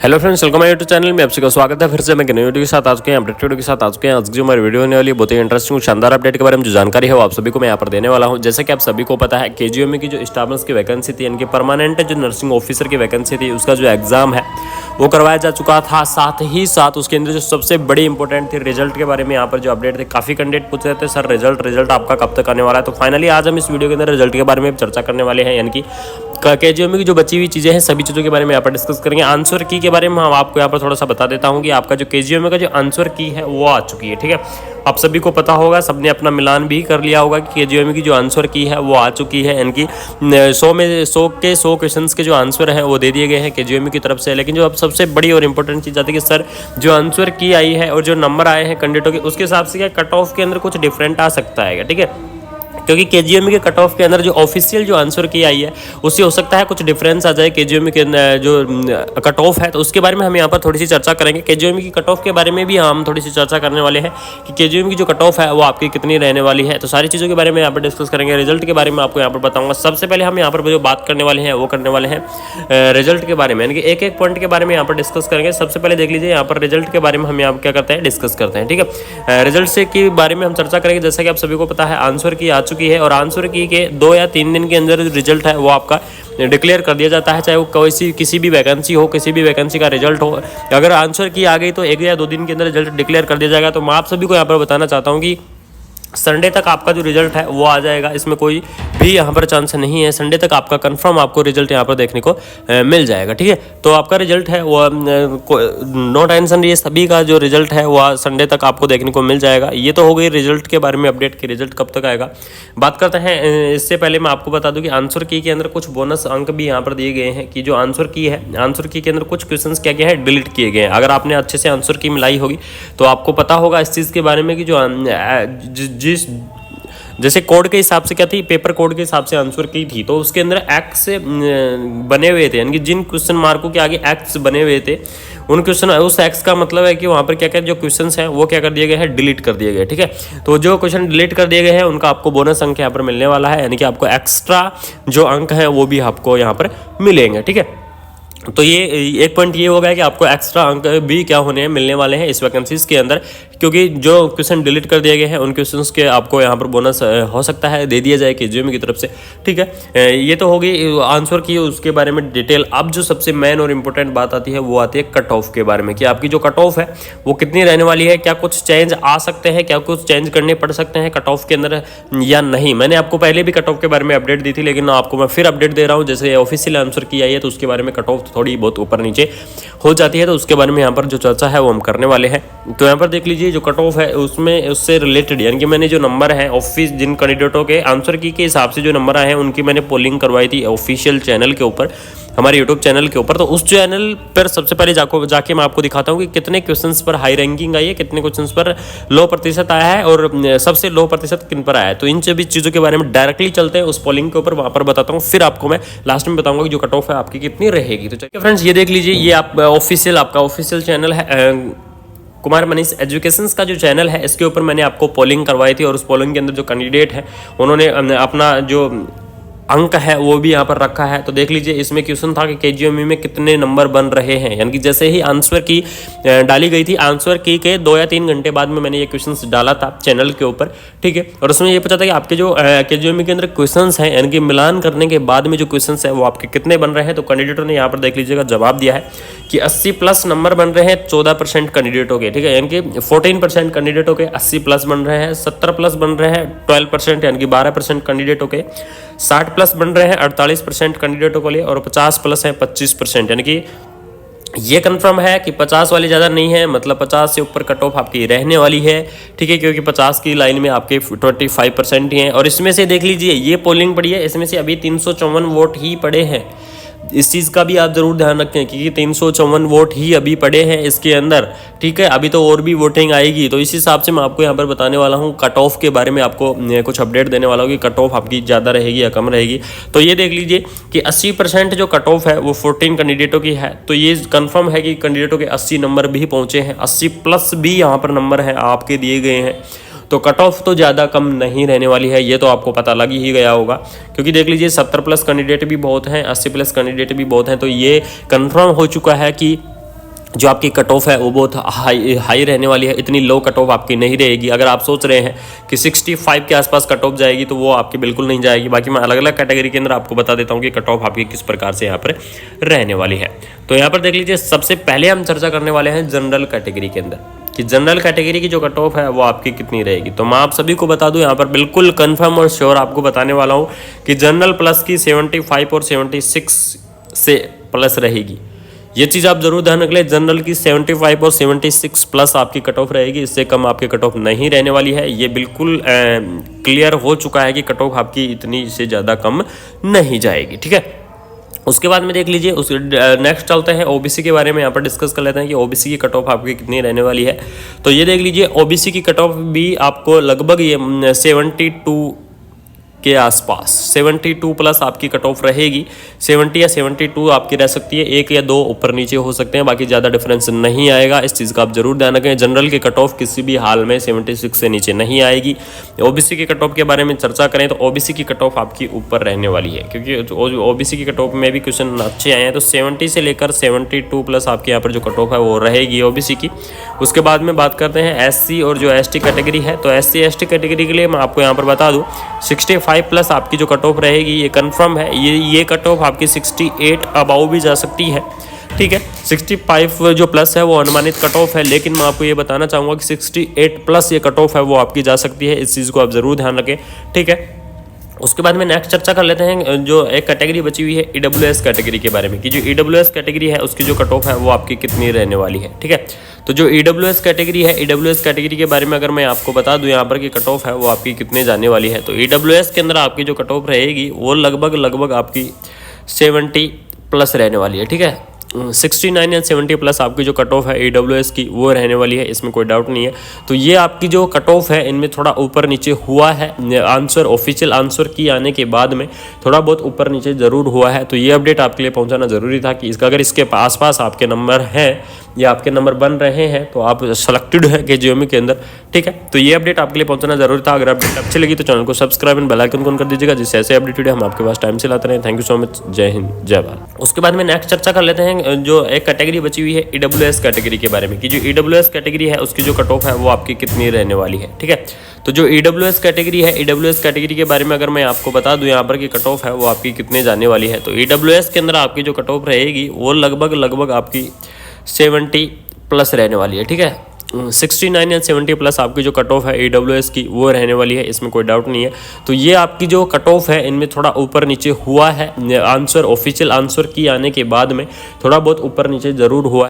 Hello friends, welcome my YouTube channel में आप सभी का स्वागत है। फिर से मैं नई वीडियो के साथ आ चुके हैं, अपडेट वीडियो के साथ आ चुके हैं। आज की जो हमारी वीडियो होने वाली है बहुत ही इंटरेस्टिंग शानदार अपडेट के बारे में जो जानकारी है वो आप सभी को मैं यहाँ पर देने वाला हूँ। जैसे कि आप सभी को पता है, केजीएमयू की जो स्टाफ नर्स की वैकेंसी थी, इनकी परमानेंट जो नर्सिंग ऑफिसर की वैकेंसी थी, उसका जो एग्जाम है वो करवाया जा चुका था। साथ ही साथ उसके अंदर जो सबसे बड़ी इंपॉर्टेंट थी रिजल्ट के बारे में यहाँ पर जो अपडेट थे, काफी कैंडिडेट पूछ रहे थे सर रिजल्ट आपका कब तक आने वाला है। तो फाइनली आज हम इस वीडियो के अंदर रिजल्ट के बारे में चर्चा करने वाले हैं, यानी कि केजीएमयू की जो बची हुई चीजें हैं सभी चीजों के बारे में यहाँ पर डिस्कस करेंगे। आंसर की के बारे में हम आपको यहाँ पर थोड़ा सा बता देता हूँ कि आपका जो केजीएमयू का जो आंसर की है वो आ चुकी है। ठीक है, आप सभी को पता होगा, सबने अपना मिलान भी कर लिया होगा कि केजीएमयू की जो आंसर की है वो आ चुकी है। इनकी 100 में 100 क्वेश्चंस के जो आंसर हैं वो दे दिए गए हैं केजीएमयू की तरफ से। लेकिन जो अब सबसे बड़ी और इंपॉर्टेंट चीज़ आती है कि सर जो आंसर की आई है और जो नंबर आए हैं कैंडिडेटों के, उसके हिसाब से क्या कट ऑफ के अंदर कुछ डिफरेंट आ सकता है। ठीक है, क्योंकि केजीएमयू के कट ऑफ के अंदर जो ऑफिशियल जो आंसर की आई है उससे हो सकता है कुछ डिफरेंस आ जाए केजीएमयू के जो कट ऑफ है। तो उसके बारे में हम यहाँ पर थोड़ी सी चर्चा करेंगे। केजीएमयू की कट ऑफ के बारे में भी हम थोड़ी सी चर्चा करने वाले हैं कि केजीएमयू की जो कट ऑफ है वो आपकी कितनी रहने वाली है। तो सारी चीज़ों के बारे में यहाँ पर डिस्कस करेंगे। रिजल्ट के बारे में आपको यहाँ पर बताऊँगा। सबसे पहले हम यहाँ पर जो बात करने वाले हैं वो करने वाले हैं रिजल्ट के बारे में, यानी कि एक एक पॉइंट के बारे में यहाँ पर डिस्कस करेंगे। सबसे पहले देख लीजिए यहाँ पर रिजल्ट के बारे में हम यहाँ क्या करते हैं, डिस्कस करते हैं। ठीक है, रिजल्ट से के बारे में हम चर्चा करेंगे। जैसा कि आप सभी को पता है, आंसर की आ चुकी है और आंसर के 2 या 3 दिन के अंदर रिजल्ट है वो आपका डिक्लेयर कर दिया जाता है। चाहे वो किसी भी वैकेंसी हो, किसी भी वैकेंसी का रिजल्ट हो, अगर आंसर की आ गई तो 1 या 2 दिन के अंदर रिजल्ट डिक्लेयर कर दिया जाएगा। तो मैं आप सभी को यहाँ पर बताना चाहता हूँ कि संडे तक आपका जो रिजल्ट है वो आ जाएगा, इसमें कोई भी यहाँ पर चांस नहीं है। संडे तक आपका कंफर्म आपको रिजल्ट यहाँ पर देखने को मिल जाएगा। ठीक है, तो आपका रिजल्ट है वो नो टेंशन, ये सभी का जो रिजल्ट है वो संडे तक आपको देखने को मिल जाएगा। ये तो हो गई रिजल्ट के बारे में अपडेट की, रिजल्ट कब तक आएगा बात करते हैं। इससे पहले मैं आपको बता दूं कि आंसर की के अंदर कुछ बोनस अंक भी यहाँ पर दिए गए हैं कि जो आंसर की है, आंसर की के अंदर कुछ क्वेश्चन क्या क्या है डिलीट किए गए हैं। अगर आपने अच्छे से आंसर की मिलाई होगी तो आपको पता होगा इस चीज़ के बारे में कि जो जैसे कोड के हिसाब से क्या थी, पेपर कोड के हिसाब से आंसर की थी, तो उसके अंदर एक्स से बने हुए थे, यानी कि जिन क्वेश्चन मार्कों के आगे एक्स बने हुए थे उन क्वेश्चन, उस एक्स का मतलब है कि वहाँ पर क्या क्या जो क्वेश्चंस हैं वो क्या कर दिए गए हैं, डिलीट कर दिए गए। ठीक है, तो जो क्वेश्चन डिलीट कर दिए गए हैं उनका आपको बोनस अंक यहाँ पर मिलने वाला है, यानी कि आपको एक्स्ट्रा जो अंक है वो भी आपको यहाँ पर मिलेंगे। ठीक है, तो ये एक पॉइंट ये हो गया कि आपको एक्स्ट्रा अंक भी क्या होने हैं, मिलने वाले हैं इस वैकेंसीज के अंदर, क्योंकि जो क्वेश्चन डिलीट कर दिए गए हैं उन क्वेश्चंस के आपको यहाँ पर बोनस हो सकता है दे दिया जाए केजीएमयू की तरफ से। ठीक है, ये तो हो गई आंसर की, उसके बारे में डिटेल। अब जो सबसे मेन और इंपॉर्टेंट बात आती है वो आती है कट ऑफ के बारे में, कि आपकी जो कट ऑफ है वो कितनी रहने वाली है, क्या कुछ चेंज आ सकते हैं, क्या कुछ चेंज करने पड़ सकते हैं कट ऑफ के अंदर या नहीं। मैंने आपको पहले भी कट ऑफ के बारे में अपडेट दी थी, लेकिन आपको मैं फिर अपडेट दे रहा हूँ। जैसे ऑफिशियल आंसर की आई है तो उसके बारे में कट ऑफ थोड़ी बहुत ऊपर नीचे हो जाती है, तो उसके बारे में यहाँ पर जो चर्चा है वो हम करने वाले हैं। तो यहाँ पर देख लीजिए जो कट ऑफ है उसमें उससे रिलेटेड, यानी कि मैंने जो नंबर है ऑफिस जिन कैंडिडेटों के आंसर की के हिसाब से जो नंबर आए हैं उनकी मैंने पोलिंग करवाई थी ऑफिशियल चैनल के ऊपर, हमारे यूट्यूब चैनल के ऊपर। तो उस चैनल पर सबसे पहले जाके मैं आपको दिखाता हूँ कि कितने क्वेश्चंस पर हाई रैंकिंग आई है, कितने क्वेश्चंस पर लो प्रतिशत आया है और सबसे लो प्रतिशत किन पर आया है। तो इन सभी चीज़ों के बारे में डायरेक्टली चलते हैं उस पोलिंग के ऊपर, वहाँ पर बताता हूँ। फिर आपको मैं लास्ट में बताऊँगा कि जो कट ऑफ है आपकी कितनी रहेगी। तो चलिए फ्रेंड्स, ये देख लीजिए, ये आप आपका ऑफिशियल चैनल है कुमार मनीष एजुकेशंस का जो चैनल है, इसके ऊपर मैंने आपको पोलिंग करवाई थी और उस पोलिंग के अंदर जो कैंडिडेट है उन्होंने अपना जो अंक है वो भी यहाँ पर रखा है। तो देख लीजिए, इसमें क्वेश्चन था कि केजीएमयू में कितने नंबर बन रहे हैं, यानी कि जैसे ही आंसर की डाली गई थी, आंसर की के 2 या 3 घंटे बाद में मैंने ये क्वेश्चंस डाला था चैनल के ऊपर। ठीक है, और उसमें ये पूछा था कि आपके जो केजीएमयू के अंदर क्वेश्चंस हैं, यानी कि मिलान करने के बाद में जो क्वेश्चंस है वो आपके कितने बन रहे हैं। तो कैंडिडेटों ने यहाँ पर देख लीजिएगा जवाब दिया है कि 80+ नंबर बन रहे हैं 14% कैंडिडेटों के। ठीक है, यानी कि 14% कैंडिडेटों के 80+ बन रहे हैं, 70+ बन रहे हैं 12%, यानी कि 12% कैंडिडेटों के, 60+ बन रहे हैं 48% कैंडिडेटों के लिए, और 50+ है 25%। यानी कि ये कंफर्म है कि 50 वाली ज़्यादा नहीं है, मतलब 50 से ऊपर कट ऑफ आपकी रहने वाली है। ठीक है, क्योंकि 50 की लाइन में आपके 25% ही हैं। और इसमें से देख लीजिए, ये पोलिंग पड़ी है, इसमें से अभी 354 वोट ही पड़े हैं। इस चीज़ का भी आप ज़रूर ध्यान रखें कि 354 वोट ही अभी पड़े हैं इसके अंदर। ठीक है, अभी तो और भी वोटिंग आएगी। तो इस हिसाब से मैं आपको यहाँ पर बताने वाला हूँ, कट ऑफ के बारे में आपको कुछ अपडेट देने वाला हूँ कि कट ऑफ आपकी ज़्यादा रहेगी या कम रहेगी। तो ये देख लीजिए कि 80% जो कट ऑफ है वो 14 कैंडिडेटों की है। तो ये कंफर्म है कि कैंडिडेटों के 80 नंबर भी पहुँचे हैं, 80+ भी यहाँ पर नंबर हैं आपके दिए गए हैं। तो कट ऑफ तो ज़्यादा कम नहीं रहने वाली है, ये तो आपको पता लग ही गया होगा, क्योंकि देख लीजिए 70+ कैंडिडेट भी बहुत हैं, 80+ कैंडिडेट भी बहुत हैं। तो ये कंफर्म हो चुका है कि जो आपकी कट ऑफ है वो बहुत हाई रहने वाली है, इतनी लो कट ऑफ आपकी नहीं रहेगी। अगर आप सोच रहे हैं कि 65 के आसपास कट ऑफ जाएगी तो वो आपकी बिल्कुल नहीं जाएगी। बाकी मैं अलग अलग कैटेगरी के अंदर आपको बता देता हूँ कि कट ऑफ आपकी किस प्रकार से यहाँ पर रहने वाली है। तो यहाँ पर देख लीजिए, सबसे पहले हम चर्चा करने वाले हैं जनरल कैटेगरी के अंदर कि जनरल कैटेगरी की जो कट ऑफ है वो आपकी कितनी रहेगी। तो मैं आप सभी को बता दूं, यहाँ पर बिल्कुल कंफर्म और श्योर आपको बताने वाला हूँ कि जनरल प्लस की 75 और 76 से प्लस रहेगी। ये चीज़ आप जरूर ध्यान रख लें, जनरल की 75 और 76 प्लस आपकी कट ऑफ रहेगी, इससे कम आपकी कट ऑफ नहीं रहने वाली है। ये बिल्कुल क्लियर हो चुका है कि कट ऑफ आपकी इतनी से ज़्यादा कम नहीं जाएगी, ठीक है। उसके बाद में देख लीजिए, उस नेक्स्ट चलते हैं ओबीसी के बारे में, यहाँ पर डिस्कस कर लेते हैं कि ओबीसी की कट ऑफ आपकी कितनी रहने वाली है। तो ये देख लीजिए, ओबीसी की कट ऑफ भी आपको लगभग ये 72 के आसपास 72 प्लस आपकी कट ऑफ रहेगी। 70 या 72 आपकी रह सकती है, 1 या 2 ऊपर नीचे हो सकते हैं, बाकी ज़्यादा डिफरेंस नहीं आएगा। इस चीज़ का आप जरूर ध्यान रखें। जनरल की कट ऑफ किसी भी हाल में 76 से नीचे नहीं आएगी। ओबीसी की कट ऑफ के बारे में चर्चा करें तो ओबीसी की कट ऑफ आपकी ऊपर रहने वाली है, क्योंकि ओबीसी की कट ऑफ में भी क्वेश्चन अच्छे आए हैं। तो 70 से लेकर 72 प्लस आपके यहाँ पर जो कट ऑफ है वो रहेगी ओबीसी की। उसके बाद में बात करते हैं एससी और जो एसटी कैटेगरी है। तो एससी एसटी कैटेगरी के लिए मैं आपको यहाँ पर बता दूँ 65 प्लस आपकी जो कट ऑफ रहेगी, ये कंफर्म है। ये कट ऑफ आपकी 68 अबाउ भी जा सकती है, ठीक है। 65 जो प्लस है वो अनुमानित कट ऑफ है, लेकिन मैं आपको ये बताना चाहूँगा कि 68 प्लस ये कट ऑफ है वो आपकी जा सकती है। इस चीज़ को आप ज़रूर ध्यान रखें, ठीक है। उसके बाद में नेक्स्ट चर्चा कर लेते हैं जो एक कैटेगरी बची हुई है ईडब्ल्यूएस कैटेगरी के बारे में कि जो ईडब्ल्यूएस कैटेगरी है उसकी जो कट ऑफ है वो आपकी कितनी रहने वाली है, ठीक है। तो जो ईडब्ल्यूएस कैटेगरी है, ईडब्ल्यूएस कैटेगरी के बारे में अगर मैं आपको बता दूं यहाँ पर कि कट ऑफ है वो आपकी कितने जाने वाली है। तो ईडब्ल्यूएस के अंदर आपकी जो कट ऑफ रहेगी वो लगभग आपकी 70 प्लस रहने वाली है, ठीक है। 69 या 70 प्लस आपकी जो कट ऑफ है ईडब्ल्यूएस की वो रहने वाली है, इसमें कोई डाउट नहीं है। तो ये आपकी जो कट ऑफ है इनमें थोड़ा ऊपर नीचे हुआ है, आंसर ऑफिशियल आंसर की आने के बाद में थोड़ा बहुत ऊपर नीचे ज़रूर हुआ है। तो ये अपडेट आपके लिए पहुंचाना ज़रूरी था कि इसका अगर इसके आसपास आपके नंबर हैं या आपके नंबर बन रहे हैं तो आप सेलेक्टेड है केजीएमयू के अंदर, ठीक है। तो ये अपडेट आपके लिए पहुंचाना जरूरी था। अगर अपडेट अच्छी लगी तो चैनल को subscribe and bell icon on कर दीजिएगा, जिससे ऐसे अपडेट वीडियो हम आपके पास टाइम से लाते रहें। Thank you so much. जय हिंद, जय भारत। उसके बाद में नेक्स्ट चर्चा कर लेते हैं जो एक कैटेगरी बची हुई है ईडब्ल्यूएस कैटेगरी के बारे में कि जो ईडब्ल्यूएस कैटेगरी है उसकी जो कट ऑफ है वो आपकी कितनी रहने वाली है, ठीक है। तो जो ईडब्ल्यूएस कैटेगरी है, ईडब्ल्यूएस कैटेगरी के बारे में अगर मैं आपको बता दूं यहाँ पर कि कट ऑफ है वो आपकी कितने जाने वाली है। तो ईडब्ल्यूएस के अंदर आपकी जो कट ऑफ रहेगी वो लगभग आपकी 70 प्लस रहने वाली है, ठीक है। 69 या 70 प्लस आपकी जो कट ऑफ है ईडब्ल्यूएस की वो रहने वाली है, इसमें कोई डाउट नहीं है। तो ये आपकी जो कट ऑफ है इनमें थोड़ा ऊपर नीचे हुआ है, आंसर ऑफिशियल आंसर की आने के बाद में थोड़ा बहुत ऊपर नीचे ज़रूर हुआ है।